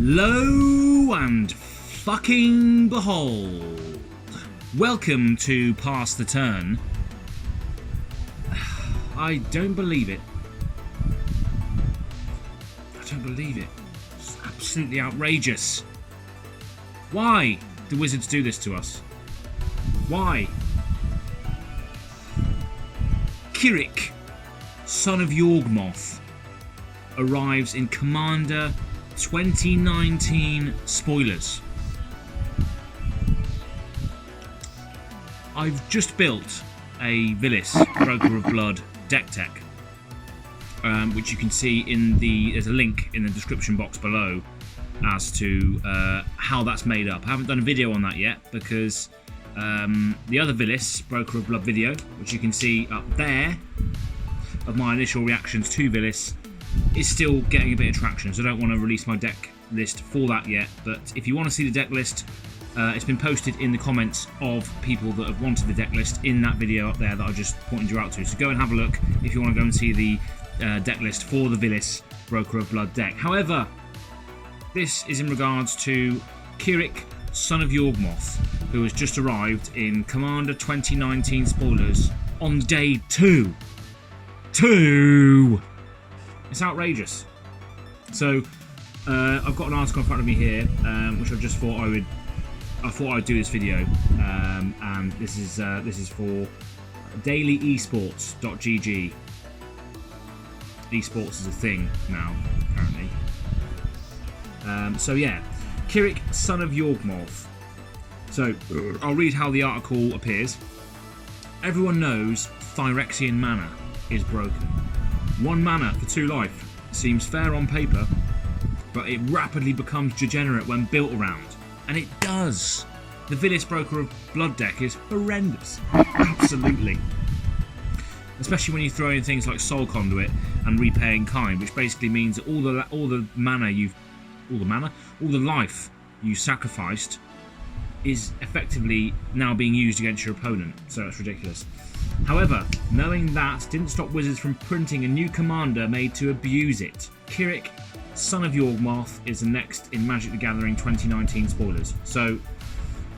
Lo and fucking behold. Welcome to Pass the Turn. I don't believe it. I don't believe it. It's absolutely outrageous. Why do Wizards do this to us? Why? Krrik, son of Yawgmoth, arrives in Commander 2019 spoilers. I've just built a Vilis, Broker of Blood deck tech, which you can see in there's a link in the description box below as to how that's made up. I haven't done a video on that yet because the other Vilis, Broker of Blood video, which you can see up there, of my initial reactions to Vilis, is still getting a bit of traction, so I don't want to release my deck list for that yet. But if you want to see the deck list, it's been posted in the comments of people that have wanted the deck list in that video up there that I just pointed you out to. So go and have a look if you want to go and see the deck list for the Vilis Broker of Blood deck. However, this is in regards to Krrik, son of Yawgmoth, who has just arrived in Commander 2019 spoilers on day 2. It's outrageous. So I've got an article in front of me here, which I just thought I'd do this video, and this is for dailyesports.gg. Esports is a thing now, apparently. So yeah, Krrik, son of Yawgmoth. So I'll read how the article appears. Everyone knows Phyrexian mana is broken. 1 mana for 2 life seems fair on paper, but it rapidly becomes degenerate when built around. And it does. The Vilis Broker of Blood deck is horrendous. Absolutely. Especially when you throw in things like Soul Conduit and Repay in Kind, which basically means that all the life you sacrificed is effectively now being used against your opponent. So it's ridiculous. However, knowing that didn't stop Wizards from printing a new commander made to abuse it. Krrik, son of Yawgmoth, is the next in Magic the Gathering 2019 spoilers. So,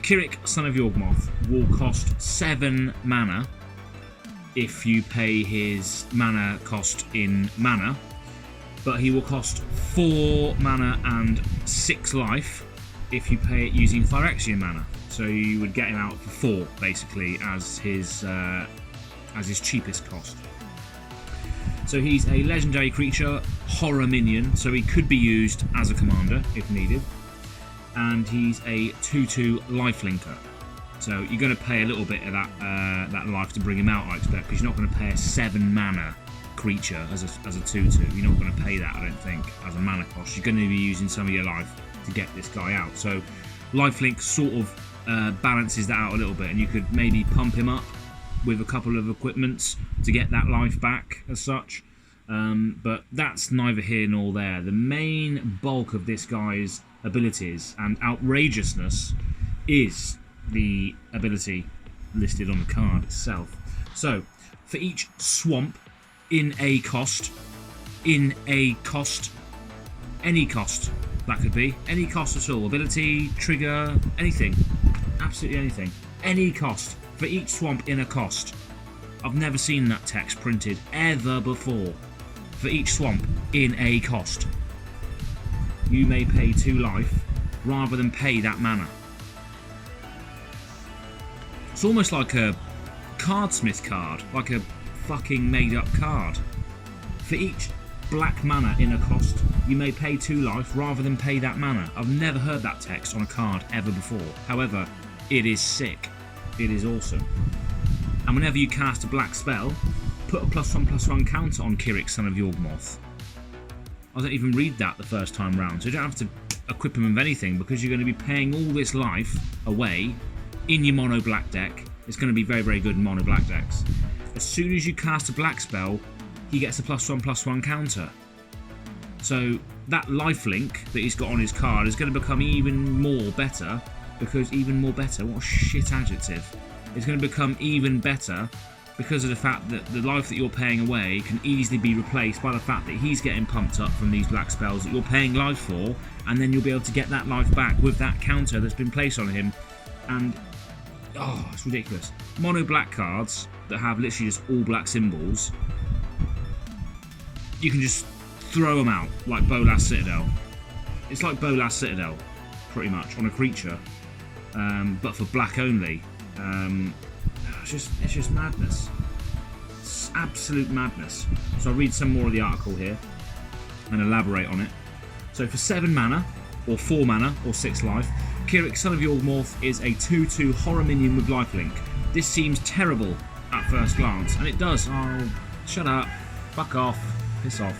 Krrik, son of Yawgmoth, will cost 7 mana if you pay his mana cost in mana, but he will cost 4 mana and 6 life if you pay it using Phyrexian mana. So you would get him out for 4 basically as his cheapest cost. So he's a legendary creature, horror minion, so he could be used as a commander if needed. And he's a 2/2 lifelinker. So you're going to pay a little bit of that life to bring him out, I expect, because you're not going to pay a 7 mana creature as a 2/2. You're not going to pay that, I don't think, as a mana cost. You're going to be using some of your life to get this guy out. So lifelink sort of balances that out a little bit, and you could maybe pump him up with a couple of equipments to get that life back as such, but that's neither here nor there. The main bulk of this guy's abilities and outrageousness is the ability listed on the card itself. So for each swamp in a cost, any cost, that could be any cost at all, ability, trigger, anything, absolutely anything, any cost. For each swamp in a cost. I've never seen that text printed ever before. For each swamp in a cost. You may pay 2 life rather than pay that mana. It's almost like a cardsmith card, like a fucking made up card. For each black mana in a cost, you may pay 2 life rather than pay that mana. I've never heard that text on a card ever before. However, it is sick. It is awesome. And whenever you cast a black spell, put a +1/+1 counter on Krrik, son of Yawgmoth. I didn't even read that the first time round, so you don't have to equip him with anything because you're going to be paying all this life away in your mono black deck. It's going to be very, very good in mono black decks. As soon as you cast a black spell, he gets a +1/+1 counter. So that lifelink that he's got on his card is going to become even more better. Because even more better, what a shit adjective. It's going to become even better because of the fact that the life that you're paying away can easily be replaced by the fact that he's getting pumped up from these black spells that you're paying life for, and then you'll be able to get that life back with that counter that's been placed on him. And oh, it's ridiculous. Mono black cards that have literally just all black symbols, you can just throw them out like Bolas Citadel. It's like Bolas Citadel, pretty much, on a creature, but for black only. It's just madness. It's absolute madness. So I'll read some more of the article here and elaborate on it. So for 7 mana, or 4 mana, or 6 life, Krrik, son of Yawgmoth, is a 2/2 horror minion with lifelink. This seems terrible at first glance, and it does. Oh, shut up. Fuck off. Piss off.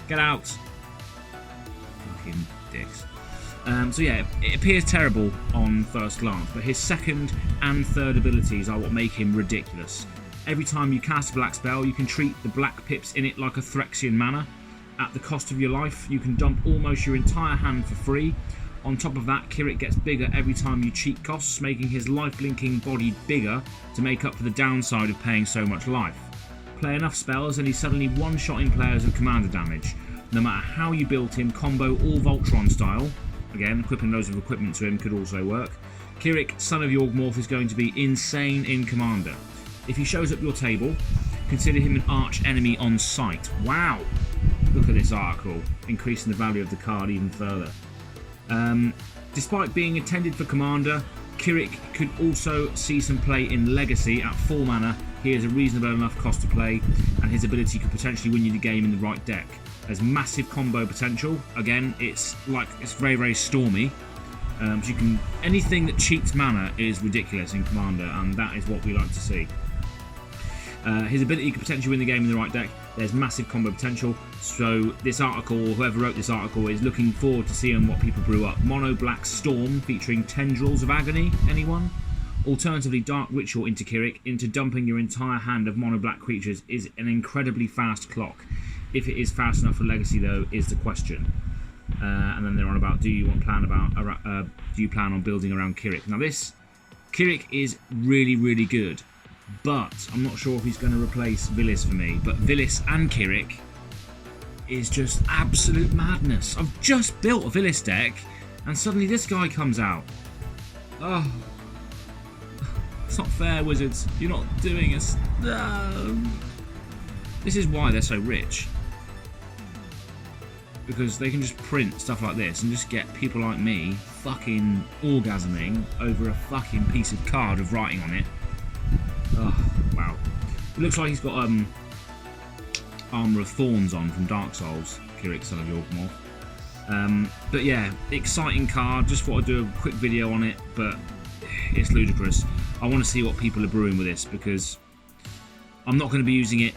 Get out. Fucking dicks. So yeah, it appears terrible on first glance, but his second and third abilities are what make him ridiculous. Every time you cast a black spell, you can treat the black pips in it like a Phyrexian mana. At the cost of your life, you can dump almost your entire hand for free. On top of that, Krrik gets bigger every time you cheat costs, making his life-linking body bigger to make up for the downside of paying so much life. Play enough spells and he's suddenly one-shotting players with commander damage. No matter how you built him, combo or Voltron style, again, equipping loads of equipment to him could also work, Krrik, son of Yawgmoth, is going to be insane in Commander. If he shows up your table, consider him an arch enemy on sight. Wow! Look at this article, increasing the value of the card even further. Despite being intended for Commander, Krrik could also see some play in Legacy. At 4 mana, he is a reasonable enough cost to play, and his ability could potentially win you the game in the right deck. There's massive combo potential. Again, it's very, very stormy. So you can, anything that cheats mana is ridiculous in Commander, and that is what we like to see. His ability could potentially win the game in the right deck. There's massive combo potential. So this article, or whoever wrote this article, is looking forward to seeing what people brew up. Mono Black Storm featuring Tendrils of Agony. Anyone? Alternatively, Dark Ritual into Krrik, into dumping your entire hand of mono black creatures is an incredibly fast clock. If it is fast enough for Legacy, though, is the question. And then they're on about, do you plan on building around Krrik? Now this Krrik is really, really good, but I'm not sure if he's going to replace Vilis for me. But Vilis and Krrik is just absolute madness. I've just built a Vilis deck, and suddenly this guy comes out. Oh, it's not fair, Wizards. You're not doing us. No. This is why they're so rich. Because they can just print stuff like this and just get people like me fucking orgasming over a fucking piece of card with writing on it. Oh, wow. It looks like he's got Armour of Thorns on from Dark Souls, Krrik, son of Yawgmoth. But yeah, exciting card. Just thought I'd do a quick video on it, but it's ludicrous. I want to see what people are brewing with this, because I'm not going to be using it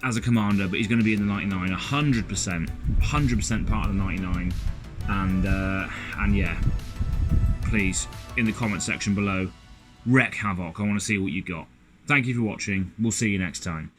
as a commander, but he's going to be in the 99, 100% part of the 99, and yeah, please, in the comment section below, wreck havoc. I want to see what you got. Thank you for watching. We'll see you next time.